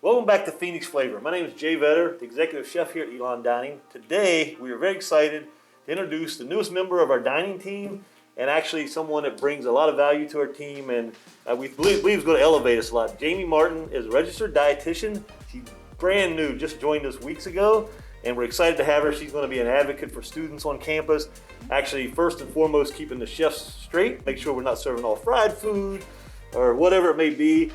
Welcome back to Phoenix Flavor. My name is Jay Vetter, the executive chef here at Elon Dining. Today, we are very excited to introduce the newest member of our dining team, and actually someone that brings a lot of value to our team, and we believe is going to elevate us a lot. Jamie Martin is a registered dietitian. She's brand new, just joined us weeks ago, and we're excited to have her. She's going to be an advocate for students on campus. Actually, first and foremost, keeping the chefs straight, make sure we're not serving all fried food or whatever it may be.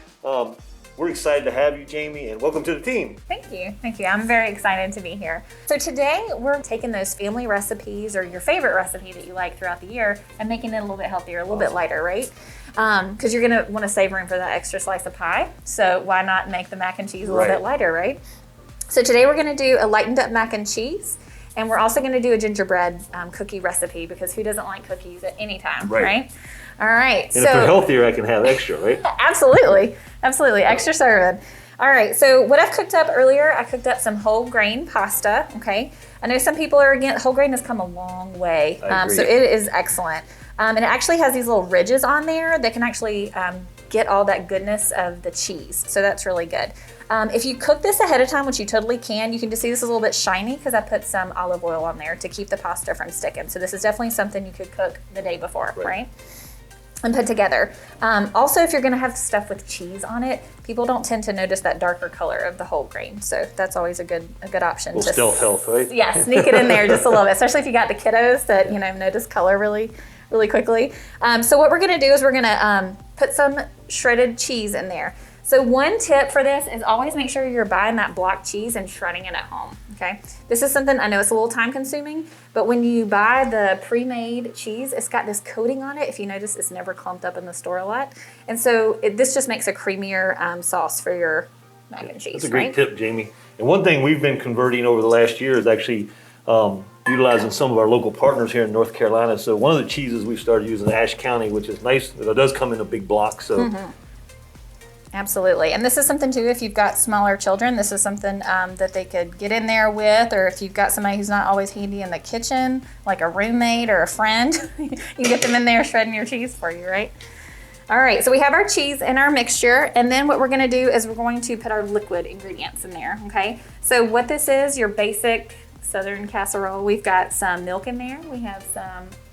We're excited to have you, Jamie, and welcome to the team. Thank you. Thank you. I'm very excited to be here. So today we're taking those family recipes or your favorite recipe that you like throughout the year and making it a little bit healthier, a little bit lighter, right? Because you're going to want to save room for that extra slice of pie. So why not make the mac and cheese a little bit lighter, right? So today we're going to do a lightened up mac and cheese. And we're also going to do a gingerbread cookie recipe, because who doesn't like cookies at any time, right? All right. And if they're healthier, I can have extra, right? Absolutely. Absolutely. Extra serving. All right. So what I've cooked up earlier, I cooked up some whole grain pasta. Okay. I know some people are against whole grain. Has come a long way. So it is excellent. And it actually has these little ridges on there that can actually get all that goodness of the cheese. So that's really good. If you cook this ahead of time, which you totally can, you can just see this is a little bit shiny because I put some olive oil on there to keep the pasta from sticking. So this is definitely something you could cook the day before, right? And put together. Also, if you're gonna have stuff with cheese on it, people don't tend to notice that darker color of the whole grain. So that's always a good option. Well, stealth health, right? Yeah, sneak it in there just a little bit, especially if you got the kiddos that notice color really quickly. So what we're gonna do is we're gonna put some shredded cheese in there. So one tip for this is always make sure you're buying that block cheese and shredding it at home, okay? This is something, I know it's a little time consuming, but when you buy the pre-made cheese, it's got this coating on it. If you notice, it's never clumped up in the store a lot. And so this just makes a creamier sauce for your mac and cheese, That's a great tip, Jamie. And one thing we've been converting over the last year is actually utilizing some of our local partners here in North Carolina. So one of the cheeses we've started using is Ashe County, which is nice. It does come in a big block, so. Absolutely. And this is something too, if you've got smaller children, this is something that they could get in there with, or if you've got somebody who's not always handy in the kitchen, like a roommate or a friend, you can get them in there shredding your cheese for you, right? All right, so we have our cheese in our mixture, and then what we're gonna do is we're going to put our liquid ingredients in there, okay? So what this is, your basic Southern casserole. We've got some milk in there.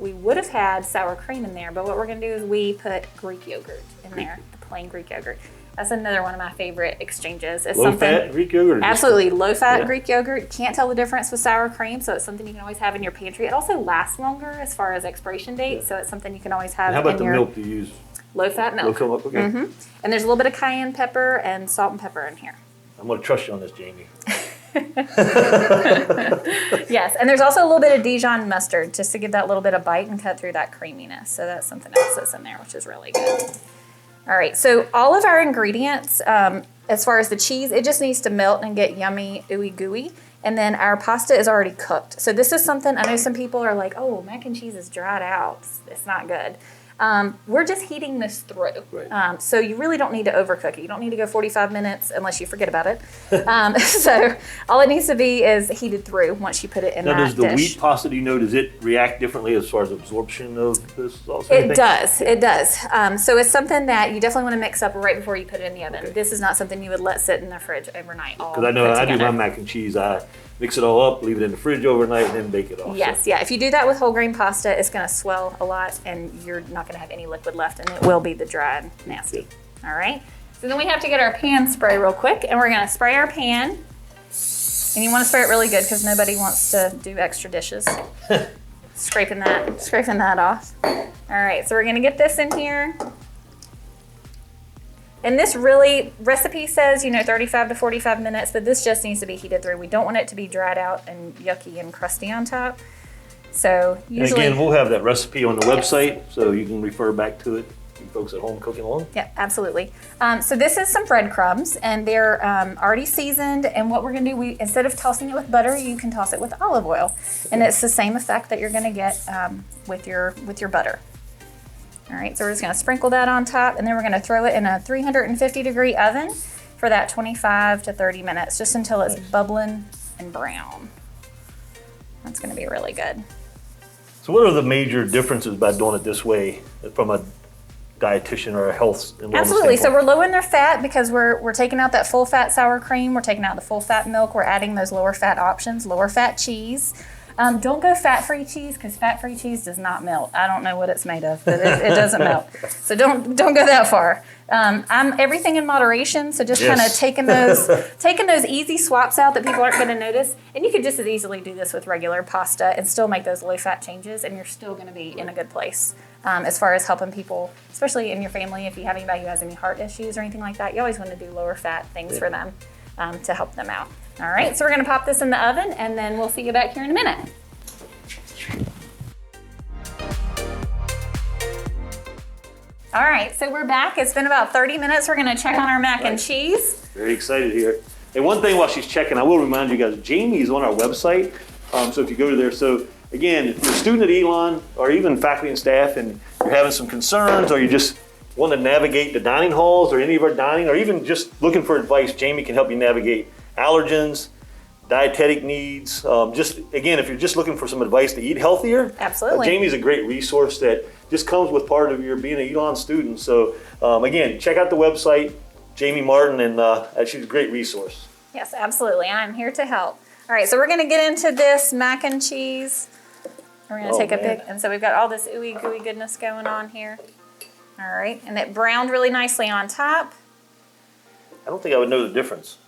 We would have had sour cream in there, but what we're gonna do is we put Greek yogurt in there, the plain Greek yogurt. That's another one of my favorite exchanges. It's low-fat Greek yogurt? Absolutely, low-fat Greek yogurt. Can't tell the difference with sour cream, so it's something you can always have in your pantry. It also lasts longer as far as expiration date, so it's something you can always have in your... How about the milk you use? Low-fat milk. Low-fat milk, okay. And there's a little bit of cayenne pepper and salt and pepper in here. I'm going to trust you on this, Jamie. Yes, and there's also a little bit of Dijon mustard just to give that little bit of bite and cut through that creaminess. So that's something else that's in there, which is really good. All right, so all of our ingredients, as far as the cheese, it just needs to melt and get yummy, ooey gooey. And then our pasta is already cooked. So this is something, I know some people are like, oh, mac and cheese is dried out. It's not good. We're just heating this through. Right. So you really don't need to overcook it. You don't need to go 45 minutes unless you forget about it. So all it needs to be is heated through once you put it in that dish. Now, does the wheat pasta, do you know, does it react differently as far as absorption of this sauce? It does. It does. So it's something that you definitely want to mix up right before you put it in the oven. Okay. This is not something you would let sit in the fridge overnight. Because I know I do my mac and cheese. I mix it all up, leave it in the fridge overnight, and then bake it off. Yes, yeah. If you do that with whole grain pasta, it's going to swell a lot, and you're not going to have any liquid left, and it will be the dry and nasty. All right. So then we have to get our pan spray real quick, and we're going to spray our pan. And you want to spray it really good because nobody wants to do extra dishes. Scraping that off. All right. So we're going to get this in here. And this recipe says, 35 to 45 minutes, but this just needs to be heated through. We don't want it to be dried out and yucky and crusty on top. So usually... And again, we'll have that recipe on the website, so you can refer back to it, you folks at home cooking along. Yeah, absolutely. So this is some breadcrumbs, and they're already seasoned. And what we're gonna do, instead of tossing it with butter, you can toss it with olive oil. And it's the same effect that you're gonna get with your butter. All right, so we're just gonna sprinkle that on top, and then we're gonna throw it in a 350-degree oven for that 25 to 30 minutes, just until it's bubbling and brown. That's gonna be really good. So what are the major differences by doing it this way from a dietitian or a health and wellness Absolutely. So standpoint? we're lowering their fat because we're taking out that full fat sour cream. We're taking out the full fat milk. We're adding those lower fat options, lower fat cheese. Don't go fat-free cheese because fat-free cheese does not melt. I don't know what it's made of, but it doesn't melt. So don't go that far. I'm everything in moderation. So just kind of taking those easy swaps out that people aren't going to notice. And you could just as easily do this with regular pasta and still make those low-fat changes, and you're still going to be in a good place as far as helping people, especially in your family. If you have anybody who has any heart issues or anything like that, you always want to do lower-fat things for them to help them out. All right, so we're gonna pop this in the oven and then we'll see you back here in a minute. All right, so we're back. It's been about 30 minutes. We're gonna check on our mac and cheese. Very excited here. And one thing while she's checking, I will remind you guys, Jamie's on our website. So if you go to there, so again, if you're a student at Elon or even faculty and staff and you're having some concerns or you just want to navigate the dining halls or any of our dining or even just looking for advice, Jamie can help you navigate allergens, dietetic needs. Just again, if you're just looking for some advice to eat healthier, absolutely. Jamie's a great resource that just comes with part of your being an Elon student. So again, check out the website, Jamie Martin, and she's a great resource. Yes, absolutely. I'm here to help. All right, so we're going to get into this mac and cheese. We're going to take a big, and so we've got all this ooey gooey goodness going on here. All right, and it browned really nicely on top. I don't think I would know the difference.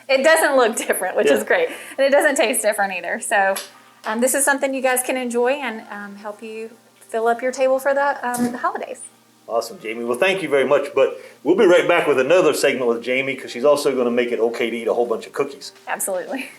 It doesn't look different, which is great. And it doesn't taste different either. So this is something you guys can enjoy and help you fill up your table for the holidays. Awesome, Jamie. Well, thank you very much. But we'll be right back with another segment with Jamie because she's also going to make it okay to eat a whole bunch of cookies. Absolutely.